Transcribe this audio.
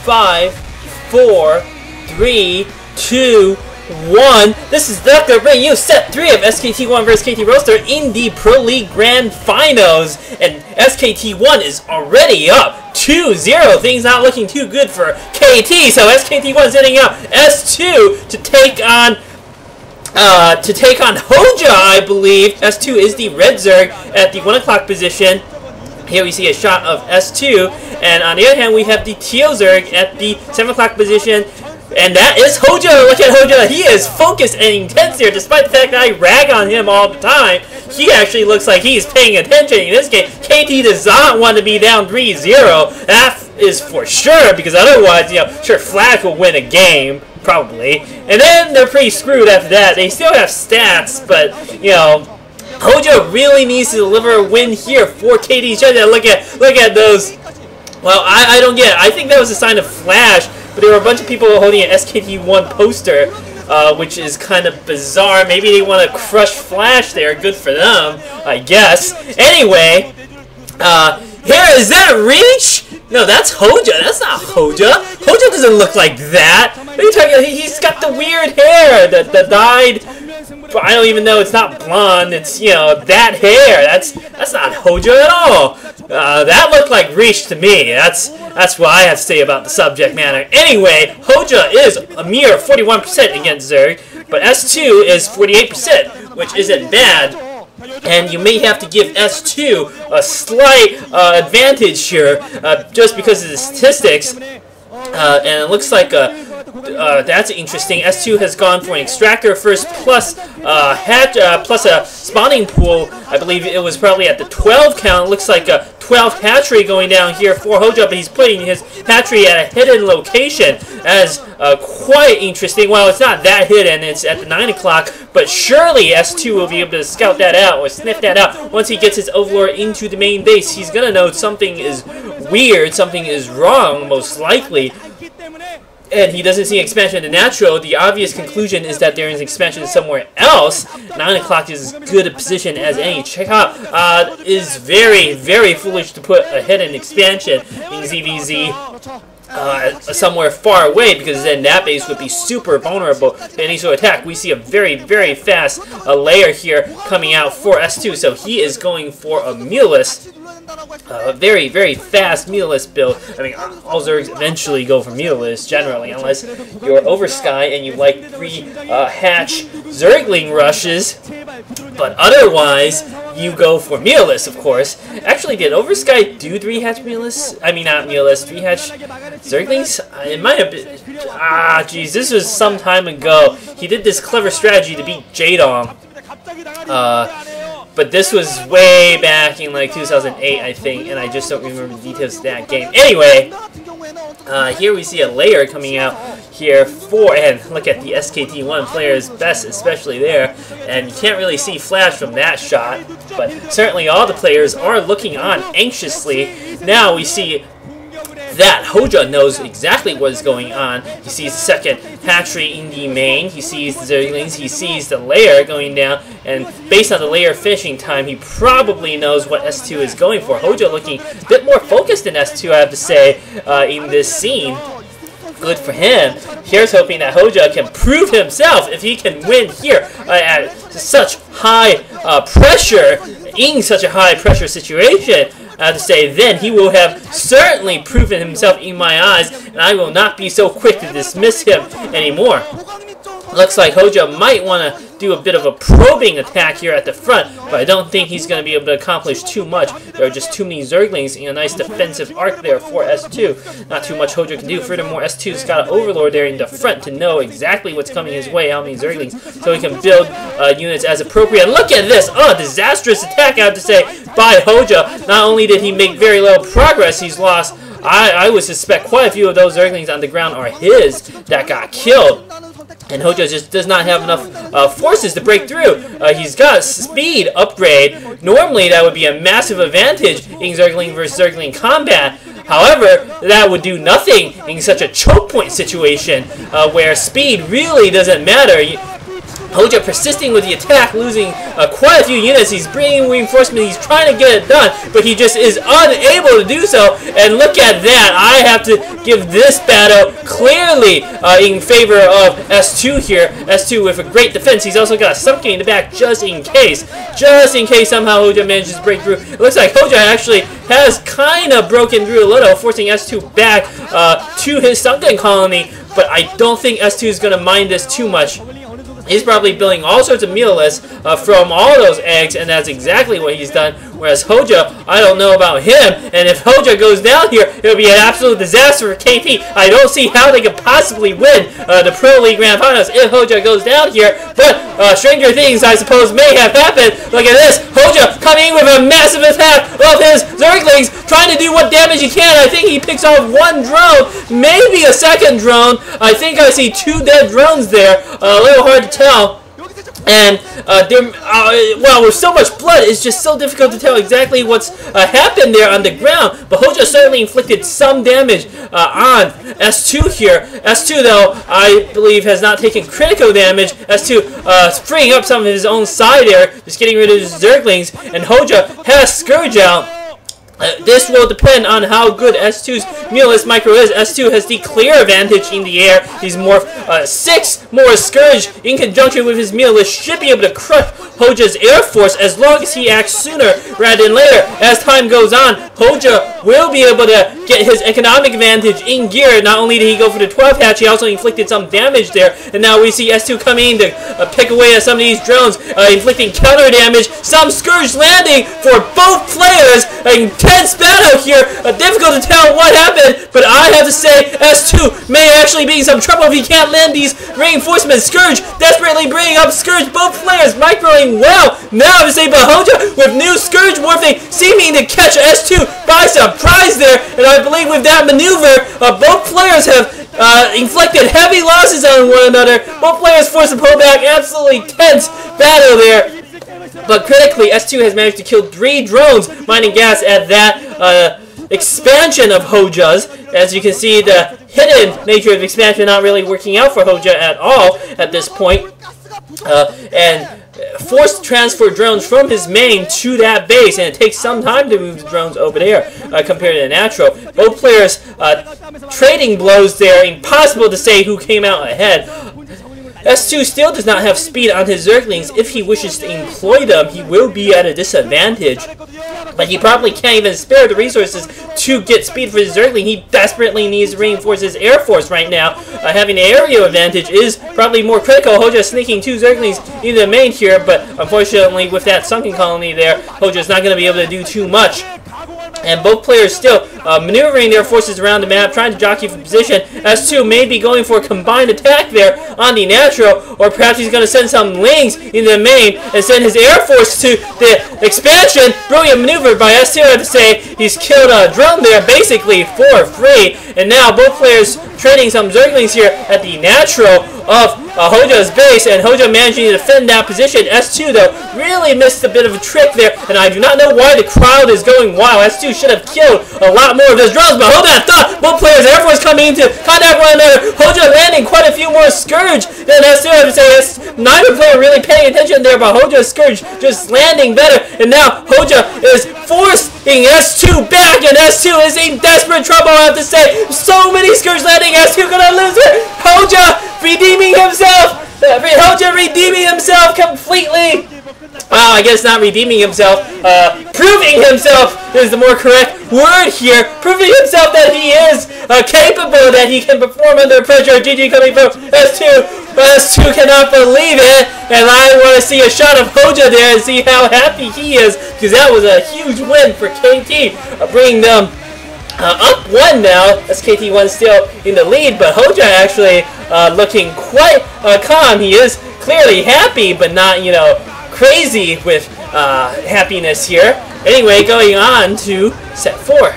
5, 4, 3, 2, 1. This is Deducter bringing you set 3 of SKT1 vs KT Roaster in the Pro League Grand Finals. And SKT1 is already up 2-0. Things not looking too good for KT. So SKT1 is sending out S2 to take on Hoejja, I believe. S2 is the red Zerg at the 1 o'clock position. Here we see a shot of S2, and on the other hand we have the teal Zerg at the 7 o'clock position. And that is Hoejja. Look at Hoejja. He is focused and intense here, despite the fact that I rag on him all the time. He actually looks like he's paying attention in this game. KT does not want to be down 3-0. That is for sure, because otherwise, sure, Flash will win a game, probably. And then they're pretty screwed after that. They still have stats, but, Hoejja really needs to deliver a win here for KT's chance. Look at those. Well, I don't get it. I think that was a sign of Flash. But there were a bunch of people holding an SKT1 poster, which is kind of bizarre. Maybe they want to crush Flash there. Good for them, I guess. Anyway, here, is that Reach? No, that's Hoejja. That's not Hoejja. Hoejja doesn't look like that. What are you talking about? He's got the weird hair that dyed. I don't even know. It's not blonde. It's, that hair. That's not Hoejja at all. That looked like Reach to me. That's what I have to say about the subject matter. Anyway, Hoejja is a mere 41% against Zerg, but S2 is 48%, which isn't bad. And you may have to give S2 a slight advantage here, just because of the statistics. And it looks like that's interesting. S2 has gone for an extractor first plus plus a spawning pool. I believe it was probably at the 12 count. It looks like a 12 hatchery going down here for Hoejja, but he's putting his hatchery at a hidden location. As quite interesting. Well, it's not that hidden. It's at the 9 o'clock, but surely S2 will be able to scout that out or sniff that out once he gets his Overlord into the main base. He's gonna know something is weird, something is wrong, most likely. And he doesn't see expansion in the natural. The obvious conclusion is that there is expansion somewhere else. 9 o'clock is as good a position as any. Check out, is very, very foolish to put a hidden expansion in ZVZ somewhere far away, because then that base would be super vulnerable to any sort of attack. We see a very, very fast layer here coming out for S2, so he is going for a Mulus. A very, very fast Mulus build. I mean, all Zergs eventually go for Mulus, generally, unless you're Oversky and you like 3 hatch Zergling rushes. But otherwise, you go for Mulus, of course. Actually, did Oversky do 3 hatch Mulus? I mean, not Mulus, 3 hatch Zerglings? It might have been. Geez, this was some time ago. He did this clever strategy to beat Jadong. But this was way back in like 2008, I think, and I just don't remember the details of that game. Anyway, here we see a layer coming out here and look at the SKT1 players' best, especially there, and you can't really see Flash from that shot, but certainly all the players are looking on anxiously. Now we see that Hoejja knows exactly what is going on. He sees the second hatchery in the main, he sees the Zerglings, he sees the layer going down, and based on the layer finishing time, he probably knows what S2 is going for. Hoejja looking a bit more focused than S2, I have to say, in this scene. Good for him. Here's hoping that Hoejja can prove himself if he can win here at such high pressure, in such a high pressure situation. I have to say, then he will have certainly proven himself in my eyes, and I will not be so quick to dismiss him anymore. Looks like Hoejja might want to do a bit of a probing attack here at the front, but I don't think he's going to be able to accomplish too much. There are just too many Zerglings in a nice defensive arc there for S2. Not too much Hoejja can do. Furthermore, S2's got an Overlord there in the front to know exactly what's coming his way, how many Zerglings, so he can build units as appropriate. Look at this! Oh, disastrous attack, I have to say, by Hoejja. Not only did he make very little progress, he's lost. I would suspect quite a few of those Zerglings on the ground are his that got killed. And Hoejja just does not have enough forces to break through. He's got speed upgrade. Normally, that would be a massive advantage in Zergling versus Zergling combat. However, that would do nothing in such a choke point situation where speed really doesn't matter. Hoejja persisting with the attack, losing quite a few units. He's bringing reinforcement, he's trying to get it done, but he just is unable to do so. And look at that, I have to give this battle clearly in favor of S2 here. S2 with a great defense. He's also got a sunken in the back just in case. Just in case somehow Hoejja manages to break through. It looks like Hoejja actually has kind of broken through a little, forcing S2 back to his sunken colony, but I don't think S2 is going to mind this too much. He's probably building all sorts of meal lists from all those eggs, and that's exactly what he's done. Whereas Hoejja, I don't know about him, and if Hoejja goes down here, it'll be an absolute disaster for KT. I don't see how they could possibly win the Pro League Grand Finals if Hoejja goes down here, but stranger things, I suppose, may have happened. Look at this, Hoejja coming in with a massive attack of his Zerglings, trying to do what damage he can. I think he picks off one drone, maybe a second drone. I think I see 2 dead drones there, a little hard to tell. And well, with so much blood, it's just so difficult to tell exactly what's happened there on the ground. But Hoejja certainly inflicted some damage on S2 here. S2, though, I believe has not taken critical damage. S2 freeing up some of his own side there, just getting rid of his Zerglings. And Hoejja has Scourge out. This will depend on how good S2's Mealist Micro is. S2 has the clear advantage in the air. He's more 6 more Scourge in conjunction with his Mealist should be able to crush Hoejja's Air Force as long as he acts sooner rather than later. As time goes on, Hoejja will be able to get his economic advantage in gear. Not only did he go for the 12 hatch, he also inflicted some damage there. And now we see S2 coming in to pick away at some of these drones, inflicting counter damage. Some Scourge landing for both players. Intense battle here. Difficult to tell what happened, but I have to say S2 may actually be in some trouble if he can't land these reinforcements. Scourge desperately bringing up Scourge. Both players microing well. Now I have to say, but Hoejja with new Scourge morphing seeming to catch S2 by surprise there, and I believe with that maneuver, both players have inflicted heavy losses on one another. Both players forced to pull back. Absolutely tense battle there. But critically, S2 has managed to kill 3 drones mining gas at that expansion of Hoejja's. As you can see, the hidden nature of expansion not really working out for Hoejja at all at this point. And forced to transfer drones from his main to that base, and it takes some time to move the drones over there compared to the natural. Both players trading blows there. Impossible to say who came out ahead. S2 still does not have speed on his Zerglings. If he wishes to employ them, he will be at a disadvantage. But he probably can't even spare the resources to get speed for his Zergling. He desperately needs to reinforce his Air Force right now. Having an aerial advantage is probably more critical. Hoejja sneaking 2 Zerglings into the main here, but unfortunately with that sunken colony there, Hoejja's not going to be able to do too much. And both players still maneuvering their forces around the map, trying to jockey for position. S2 may be going for a combined attack there on the natural, or perhaps he's going to send some Lings into the main and send his Air Force to the expansion. Brilliant maneuver by S2, I have to say. He's killed a drone there basically for free. And now both players trading some Zerglings here at the natural of Hoejja's base, and Hoejja managing to defend that position. S2, though, really missed a bit of a trick there, and I do not know why the crowd is going wild. S2 should have killed a lot more of those drones, but Hoejja thought both players' Air Force coming into contact with one another. Hoejja landing quite a few more Scourge than S2, I have to say. Neither player really paying attention there, but Hoejja's Scourge just landing better, and now Hoejja is forcing S2 back, and S2 is in desperate trouble, I have to say. So many Scourge landing, S2 gonna lose it. Hoejja redeeming himself! Hoejja redeeming himself completely! Well, I guess not redeeming himself. Proving himself is the more correct word here. Proving himself that he is capable, that he can perform under pressure. GG coming from S2. S2 cannot believe it. And I want to see a shot of Hoejja there and see how happy he is, because that was a huge win for KT, bringing them up 1 now. SKT1 still in the lead, but Hoejja actually looking quite calm. He is clearly happy, but not, you know, crazy with happiness here. Anyway, going on to set 4.